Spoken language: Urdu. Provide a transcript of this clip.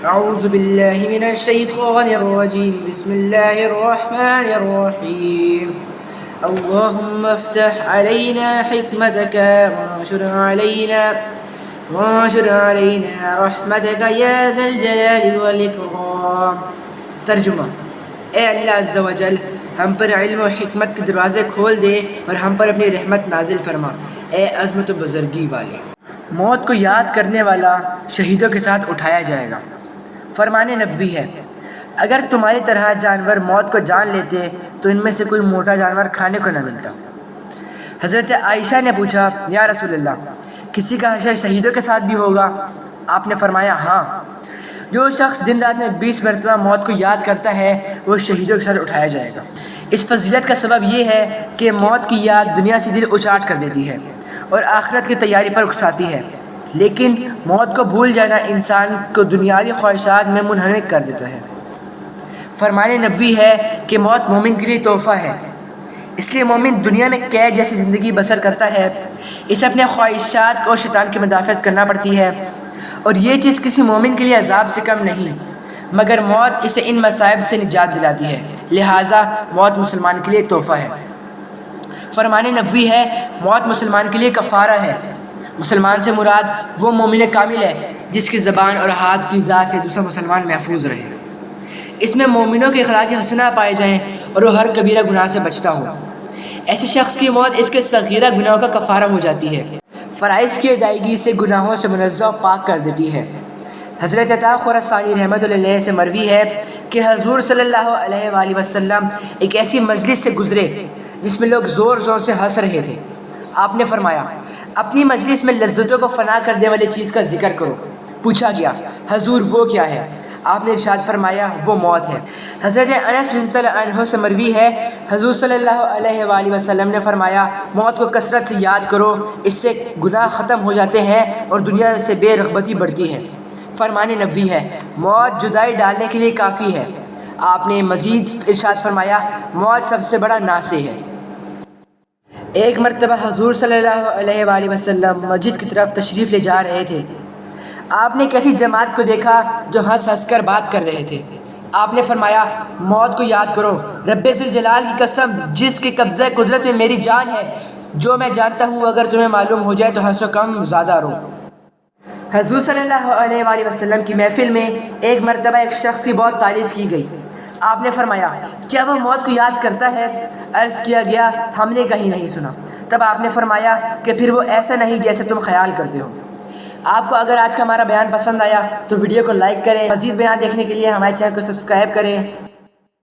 أعوذ بالله من الشيطان الرجيم بسم الله الرحمن الرحيم اللهم افتح علينا حكمتك وانشر علينا رحمتك يا ذا الجلال والإكرام۔ ترجمہ: اے اللہ عز و جل، ہم پر علم و حکمت کے دروازے کھول دے اور ہم پر اپنی رحمت نازل فرما، اے عظمت و بزرگی والے۔ موت کو یاد کرنے والا شہیدوں کے ساتھ اٹھایا جائے گا۔ فرمان نبوی ہے، اگر تمہاری طرح جانور موت کو جان لیتے تو ان میں سے کوئی موٹا جانور کھانے کو نہ ملتا۔ حضرت عائشہ نے پوچھا، یا رسول اللہ، کسی کا حشر شہیدوں کے ساتھ بھی ہوگا؟ آپ نے فرمایا، ہاں، جو شخص دن رات میں 20 مرتبہ موت کو یاد کرتا ہے وہ شہیدوں کے ساتھ اٹھایا جائے گا۔ اس فضیلت کا سبب یہ ہے کہ موت کی یاد دنیا سے دل اچاٹ کر دیتی ہے اور آخرت کی تیاری پر اکساتی ہے، لیکن موت کو بھول جانا انسان کو دنیاوی خواہشات میں منہمک کر دیتا ہے۔ فرمان نبوی ہے کہ موت مومن کے لیے تحفہ ہے، اس لیے مومن دنیا میں قید جیسی زندگی بسر کرتا ہے، اسے اپنے خواہشات اور شیطان کی مدافعت کرنا پڑتی ہے، اور یہ چیز کسی مومن کے لیے عذاب سے کم نہیں، مگر موت اسے ان مصائب سے نجات دلاتی ہے، لہٰذا موت مسلمان کے لیے تحفہ ہے۔ فرمان نبوی ہے، موت مسلمان کے لیے کفارہ ہے۔ مسلمان سے مراد وہ مومن کامل ہے جس کی زبان اور ہاتھ کی ذات سے دوسرا مسلمان محفوظ رہے، اس میں مومنوں کے اخلاق حسنہ پائے جائیں اور وہ ہر کبیرہ گناہ سے بچتا ہو۔ ایسے شخص کی موت اس کے صغیرہ گناہوں کا کفارہ ہو جاتی ہے، فرائض کی ادائیگی سے گناہوں سے منزہ و پاک کر دیتی ہے۔ حضرت عطا خراسانی رحمۃ اللہ علیہ سے مروی ہے کہ حضور صلی اللہ علیہ وآلہ وسلم ایک ایسی مجلس سے گزرے جس میں لوگ زور زور سے ہنس رہے تھے۔ آپ نے فرمایا، اپنی مجلس میں لذتوں کو فنا کر دے والی چیز کا ذکر کرو۔ پوچھا گیا، حضور وہ کیا ہے؟ آپ نے ارشاد فرمایا، وہ موت ہے۔ حضرت انس رضی اللہ عنہ سے مروی ہے، حضور صلی اللہ علیہ وآلہ وسلم نے فرمایا، موت کو کثرت سے یاد کرو، اس سے گناہ ختم ہو جاتے ہیں اور دنیا سے بے رغبتی بڑھتی ہے۔ فرمان نبوی ہے، موت جدائی ڈالنے کے لیے کافی ہے۔ آپ نے مزید ارشاد فرمایا، موت سب سے بڑا ناصح ہے۔ ایک مرتبہ حضور صلی اللہ علیہ وآلہ وسلم مسجد کی طرف تشریف لے جا رہے تھے۔ آپ نے ایک ایسی جماعت کو دیکھا جو ہنس ہنس کر بات کر رہے تھے۔ آپ نے فرمایا، موت کو یاد کرو، رب ذوالجلال کی قسم جس کے قبضہ قدرت میں میری جان ہے، جو میں جانتا ہوں اگر تمہیں معلوم ہو جائے تو ہنسو کم زیادہ رو۔ حضور صلی اللہ علیہ وآلہ وسلم کی محفل میں ایک مرتبہ ایک شخص کی بہت تعریف کی گئی۔ آپ نے فرمایا، کیا وہ موت کو یاد کرتا ہے؟ عرض کیا گیا، ہم نے کہیں نہیں سنا۔ تب آپ نے فرمایا کہ پھر وہ ایسا نہیں جیسے تم خیال کرتے ہو۔ آپ کو اگر آج کا ہمارا بیان پسند آیا تو ویڈیو کو لائک کریں، مزید بیان دیکھنے کے لیے ہمارے چینل کو سبسکرائب کریں۔